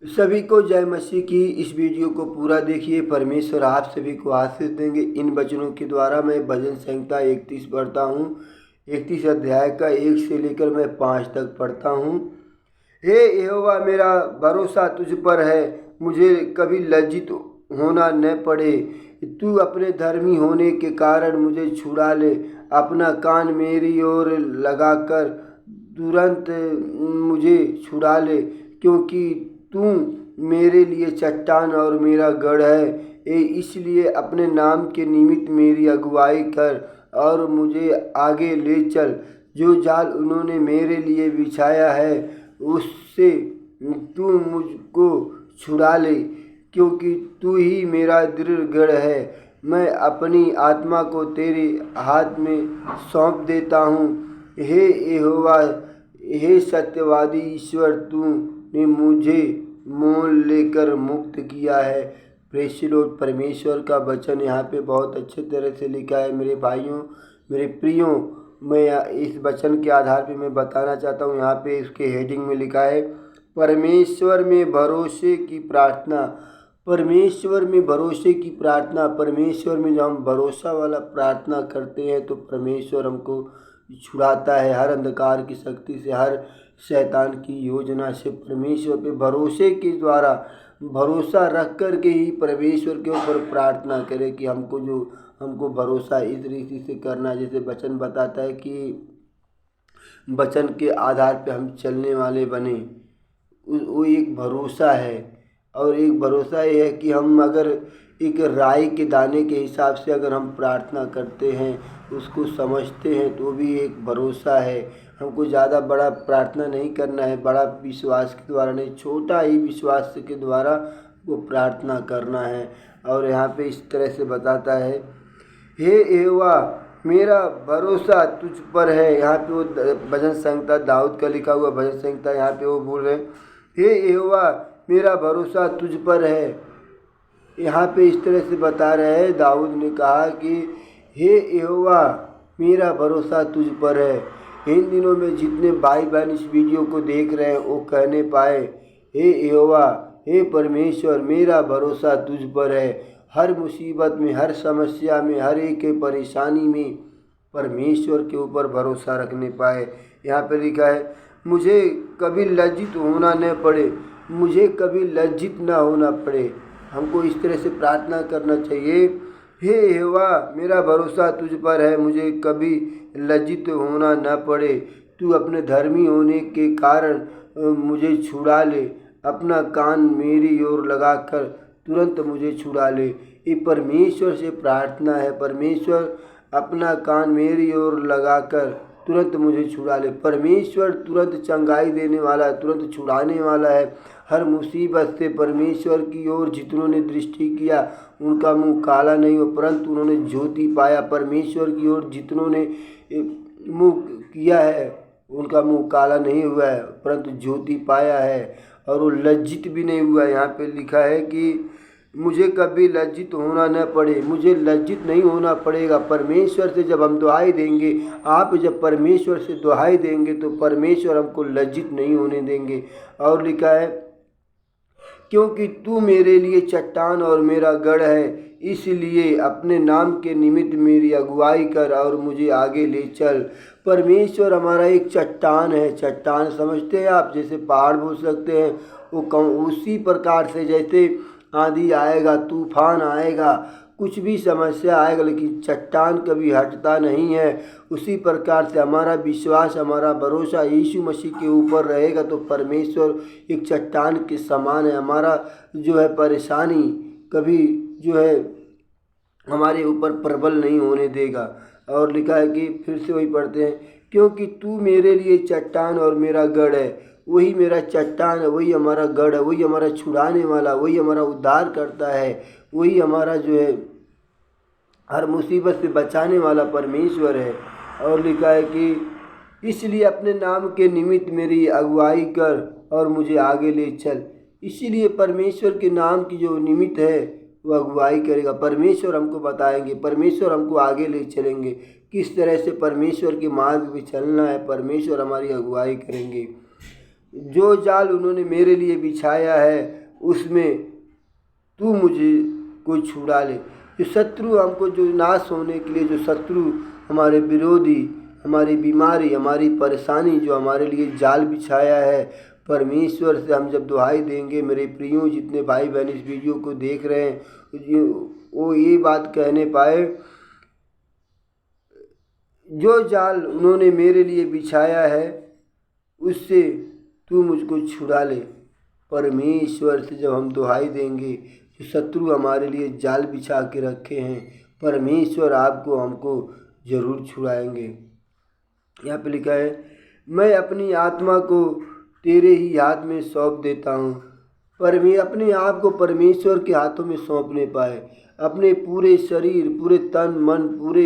सभी को जय मसीह की। इस वीडियो को पूरा देखिए। परमेश्वर आप सभी को आशीष देंगे। इन वचनों के द्वारा मैं भजन संहिता 31 पढ़ता हूँ। 31 अध्याय का 1 से लेकर मैं 5 तक पढ़ता हूँ। हे यहोवा, मेरा भरोसा तुझ पर है, मुझे कभी लज्जित होना न पड़े। तू अपने धर्मी होने के कारण मुझे छुड़ा ले। अपना कान मेरी ओर लगाकर तुरंत मुझे छुड़ा ले, क्योंकि तू मेरे लिए चट्टान और मेरा गढ़ है। इसलिए अपने नाम के निमित्त मेरी अगुवाई कर और मुझे आगे ले चल। जो जाल उन्होंने मेरे लिए बिछाया है उससे तू मुझको छुड़ा ले, क्योंकि तू ही मेरा दृढ़ गढ़ है। मैं अपनी आत्मा को तेरे हाथ में सौंप देता हूँ। हे यहोवा, हे सत्यवादी ईश्वर, तूने मुझे मोल लेकर मुक्त किया है। Press Lord. परमेश्वर का वचन यहाँ पे बहुत अच्छे तरह से लिखा है। मेरे भाइयों, मेरे प्रियों, मैं इस वचन के आधार पे मैं बताना चाहता हूँ। यहाँ पे इसके हेडिंग में लिखा है, परमेश्वर में भरोसे की प्रार्थना। परमेश्वर में भरोसे की प्रार्थना। परमेश्वर में जब हम भरोसा वाला प्रार्थना करते हैं तो परमेश्वर हमको छुड़ाता है हर अंधकार की शक्ति से, हर शैतान की योजना से। परमेश्वर पे भरोसे के द्वारा भरोसा रख कर के ही परमेश्वर के ऊपर प्रार्थना करें कि हमको भरोसा इस रीति से करना, जैसे वचन बताता है कि वचन के आधार पे हम चलने वाले बने। वो एक भरोसा है। और एक भरोसा ये है कि हम अगर एक राई के दाने के हिसाब से अगर हम प्रार्थना करते हैं, उसको समझते हैं, तो भी एक भरोसा है। हमको ज़्यादा बड़ा प्रार्थना नहीं करना है, बड़ा विश्वास के द्वारा नहीं, छोटा ही विश्वास के द्वारा वो प्रार्थना करना है। और यहाँ पे इस तरह से बताता है, हे यहोवा, मेरा भरोसा तुझ पर है। यहाँ पे वो भजन संहिता दाऊद का लिखा हुआ भजन संहिता, यहाँ पे वो बोल रहे हैं, हे यहोवा, मेरा भरोसा तुझ पर है। यहाँ पे इस तरह से बता रहे हैं, दाऊद ने कहा कि हे यहोवा, मेरा भरोसा तुझ पर है। इन दिनों में जितने भाई बहन इस वीडियो को देख रहे हैं वो कहने पाए, हे यहोवा, हे परमेश्वर, मेरा भरोसा तुझ पर है। हर मुसीबत में, हर समस्या में, हर एक परेशानी में परमेश्वर के ऊपर भरोसा रखने पाए। यहाँ पे लिखा है, मुझे कभी लज्जित होना न पड़े, मुझे कभी लज्जित ना होना पड़े। हमको इस तरह से प्रार्थना करना चाहिए, हे यहोवा, मेरा भरोसा तुझ पर है, मुझे कभी लज्जित होना न पड़े। तू अपने धर्मी होने के कारण मुझे छुड़ा ले। अपना कान मेरी ओर लगाकर तुरंत मुझे छुड़ा ले। ये परमेश्वर से प्रार्थना है। परमेश्वर अपना कान मेरी ओर लगाकर तुरंत मुझे छुड़ा ले। परमेश्वर तुरंत चंगाई देने वाला है, तुरंत छुड़ाने वाला है हर मुसीबत से। परमेश्वर की ओर जितनों ने दृष्टि किया उनका मुंह काला नहीं हो, परंतु उन्होंने ज्योति पाया। परमेश्वर की ओर जितनों ने मुंह किया है उनका मुंह काला नहीं हुआ है, परंतु ज्योति पाया है और वो लज्जित भी नहीं हुआ है। यहाँ पे लिखा है कि मुझे कभी लज्जित होना न पड़े, मुझे लज्जित नहीं होना पड़ेगा। परमेश्वर से जब हम दुहाई देंगे, आप जब परमेश्वर से दुहाई देंगे तो परमेश्वर हमको लज्जित नहीं होने देंगे। और लिखा है, क्योंकि तू मेरे लिए चट्टान और मेरा गढ़ है, इसलिए अपने नाम के निमित्त मेरी अगुवाई कर और मुझे आगे ले चल। परमेश्वर हमारा एक चट्टान है। चट्टान समझते हैं आप, जैसे पहाड़ बोल सकते हैं, वो उसी प्रकार से जैसे आंधी आएगा, तूफान आएगा, कुछ भी समस्या आएगा, लेकिन चट्टान कभी हटता नहीं है। उसी प्रकार से हमारा विश्वास, हमारा भरोसा यीशु मसीह के ऊपर रहेगा तो परमेश्वर एक चट्टान के समान है। हमारा जो है परेशानी कभी जो है हमारे ऊपर प्रबल नहीं होने देगा। और लिखा है कि फिर से वही पढ़ते हैं, क्योंकि तू मेरे लिए चट्टान और मेरा गढ़ है। वही मेरा चट्टान है, वही हमारा गढ़ है, वही हमारा छुड़ाने वाला, वही हमारा उद्धार करता है, वही हमारा जो है हर मुसीबत से बचाने वाला परमेश्वर है। और लिखा है कि इसलिए अपने नाम के निमित्त मेरी अगुवाई कर और मुझे आगे ले चल। इसीलिए परमेश्वर के नाम की जो निमित्त है वो अगुवाई करेगा। परमेश्वर हमको बताएंगे, परमेश्वर हमको आगे ले चलेंगे, किस तरह से परमेश्वर के मार्ग पे चलना है। परमेश्वर हमारी अगुवाई करेंगे। जो जाल उन्होंने मेरे लिए बिछाया है उसमें तू मुझे को छुड़ा ले। जो शत्रु हमको जो नाश होने के लिए, जो शत्रु हमारे विरोधी, हमारी बीमारी, हमारी परेशानी जो हमारे लिए जाल बिछाया है, परमेश्वर से हम जब दुहाई देंगे, मेरे प्रियो जितने भाई बहन इस वीडियो को देख रहे हैं, वो ये बात कहने पाए, जो जाल उन्होंने मेरे लिए बिछाया है उससे तू मुझको छुड़ा ले। परमेश्वर से जब हम दुहाई देंगे, जो शत्रु हमारे लिए जाल बिछा के रखे हैं, परमेश्वर आपको हमको ज़रूर छुड़ाएंगे। यहाँ पे लिखा है, मैं अपनी आत्मा को तेरे ही हाथ में सौंप देता हूँ। अपने आप को परमेश्वर के हाथों में सौंपने पाए, अपने पूरे शरीर, पूरे तन मन, पूरे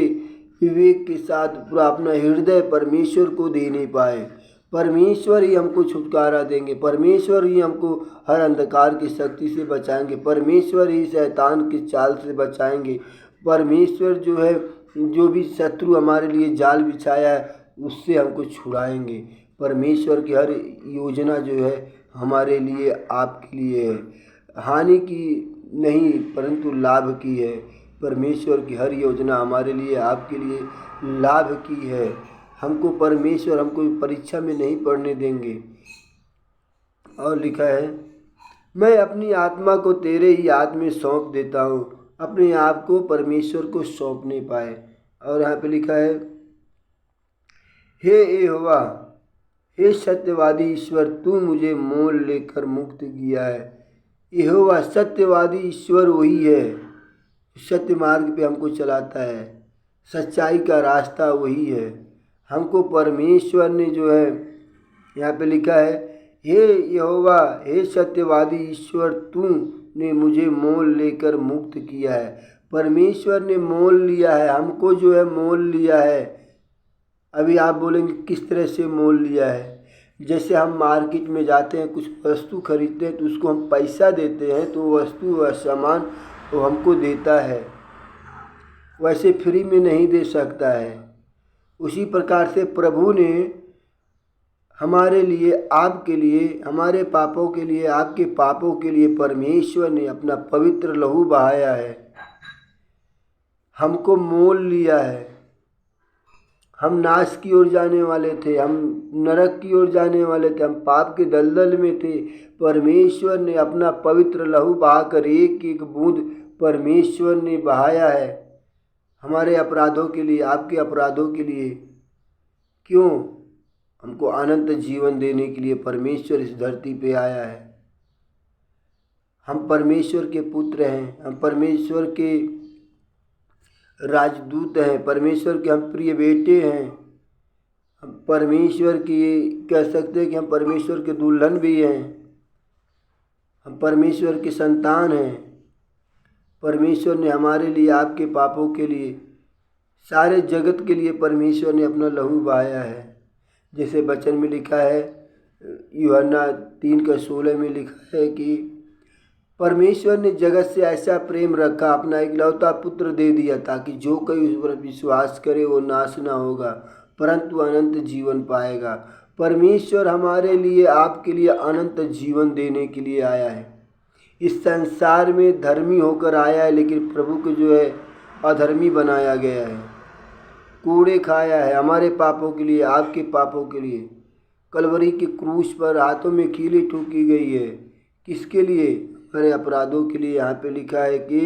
विवेक के साथ पूरा अपना हृदय परमेश्वर को देने पाए। परमेश्वर ही हमको छुटकारा देंगे, परमेश्वर ही हमको हर अंधकार की शक्ति से बचाएंगे, परमेश्वर ही शैतान की चाल से बचाएंगे। परमेश्वर जो है, जो भी शत्रु हमारे लिए जाल बिछाया है उससे हमको छुड़ाएंगे। परमेश्वर की हर योजना जो है हमारे लिए, आपके लिए है, हानि की नहीं परंतु लाभ की है। परमेश्वर की हर योजना हमारे लिए, आपके लिए लाभ की है। हमको परमेश्वर हमको परीक्षा में नहीं पढ़ने देंगे। और लिखा है, मैं अपनी आत्मा को तेरे ही हाथ में सौंप देता हूँ। अपने आप को परमेश्वर को सौंपने पाए। और यहाँ पे लिखा है, हे यहोवा, हे सत्यवादी ईश्वर, तू मुझे मोल लेकर मुक्त किया है। यहोवा सत्यवादी ईश्वर वही है, सत्य मार्ग पे हमको चलाता है, सच्चाई का रास्ता वही है। हमको परमेश्वर ने जो है, यहाँ पे लिखा है, हे यहोवा, हे सत्यवादी ईश्वर, तू ने मुझे मोल लेकर मुक्त किया है। परमेश्वर ने मोल लिया है, हमको जो है मोल लिया है। अभी आप बोलेंगे किस तरह से मोल लिया है? जैसे हम मार्केट में जाते हैं, कुछ वस्तु खरीदते हैं तो उसको हम पैसा देते हैं, तो वस्तु व सामान वो हमको देता है, वैसे फ्री में नहीं दे सकता है। उसी प्रकार से प्रभु ने हमारे लिए, आपके लिए, हमारे पापों के लिए, आपके पापों के लिए परमेश्वर ने अपना पवित्र लहू बहाया है, हमको मोल लिया है। हम नाश की ओर जाने वाले थे, हम नरक की ओर जाने वाले थे, हम पाप के दलदल में थे। परमेश्वर ने अपना पवित्र लहू बहाकर, एक एक बूंद परमेश्वर ने बहाया है हमारे अपराधों के लिए, आपके अपराधों के लिए। क्यों? हमको अनंत जीवन देने के लिए परमेश्वर इस धरती पे आया है। हम परमेश्वर के पुत्र हैं, हम परमेश्वर के राजदूत हैं, परमेश्वर के हम प्रिय बेटे हैं। हम परमेश्वर की, कह सकते हैं कि हम परमेश्वर के दुल्हन भी हैं, हम परमेश्वर के संतान हैं। परमेश्वर ने हमारे लिए, आपके पापों के लिए, सारे जगत के लिए परमेश्वर ने अपना लहू बहाया है। जैसे वचन में लिखा है, यूहन्ना 3:16 में लिखा है कि परमेश्वर ने जगत से ऐसा प्रेम रखा, अपना इकलौता पुत्र दे दिया, ताकि जो कोई उस पर विश्वास करे वो नाश ना होगा परंतु अनंत जीवन पाएगा। परमेश्वर हमारे लिए, आपके लिए अनंत जीवन देने के लिए आया है। इस संसार में धर्मी होकर आया है, लेकिन प्रभु को जो है अधर्मी बनाया गया है, कूड़े खाया है हमारे पापों के लिए, आपके पापों के लिए। कलवरी के क्रूस पर हाथों में कीली ठोकी गई है, किसके लिए? हमारे अपराधों के लिए। यहाँ पे लिखा है कि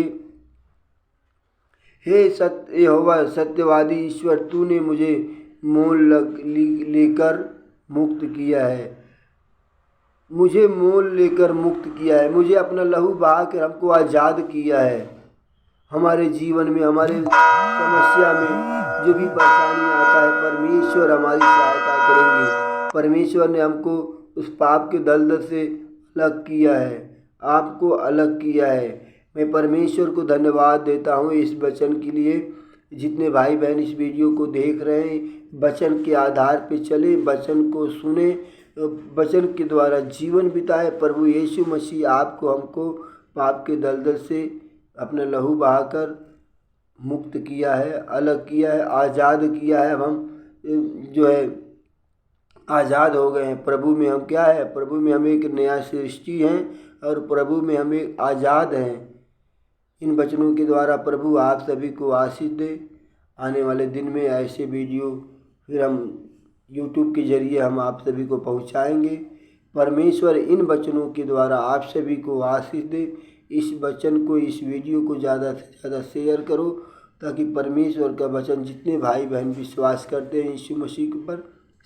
हे यहोवा सत्यवादी ईश्वर, तूने मुझे मोल लेकर मुक्त किया है, मुझे मोल लेकर मुक्त किया है, मुझे अपना लहू बहा कर हमको आज़ाद किया है। हमारे जीवन में, हमारे समस्या में जो भी परेशानी आता है, परमेश्वर हमारी सहायता करेंगे। परमेश्वर ने हमको उस पाप के दलदल से अलग किया है, आपको अलग किया है। मैं परमेश्वर को धन्यवाद देता हूँ इस वचन के लिए। जितने भाई बहन इस वीडियो को देख रहे हैं, वचन के आधार पे चले, वचन को सुने, वचन के द्वारा जीवन बिताए। प्रभु यीशु मसीह आपको, हमको पाप के दलदल से अपना लहू बहाकर मुक्त किया है, अलग किया है, आज़ाद किया है। अब हम जो है आज़ाद हो गए हैं। प्रभु में हम क्या है, प्रभु में हम एक नया सृष्टि हैं और प्रभु में हम एक आज़ाद हैं। इन वचनों के द्वारा प्रभु आप सभी को आशीष दे। आने वाले दिन में ऐसे वीडियो फिर हम YouTube के ज़रिए हम आप सभी को पहुंचाएंगे। परमेश्वर इन वचनों के द्वारा आप सभी को आशीष दे। इस वचन को, इस वीडियो को ज़्यादा से ज़्यादा शेयर करो ताकि परमेश्वर का वचन जितने भाई बहन विश्वास करते हैं यीशु मसीह पर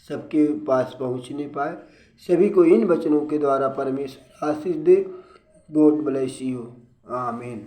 सबके पास पहुंचने पाए। सभी को इन वचनों के द्वारा परमेश्वर आशीष दे। God bless you. आमीन।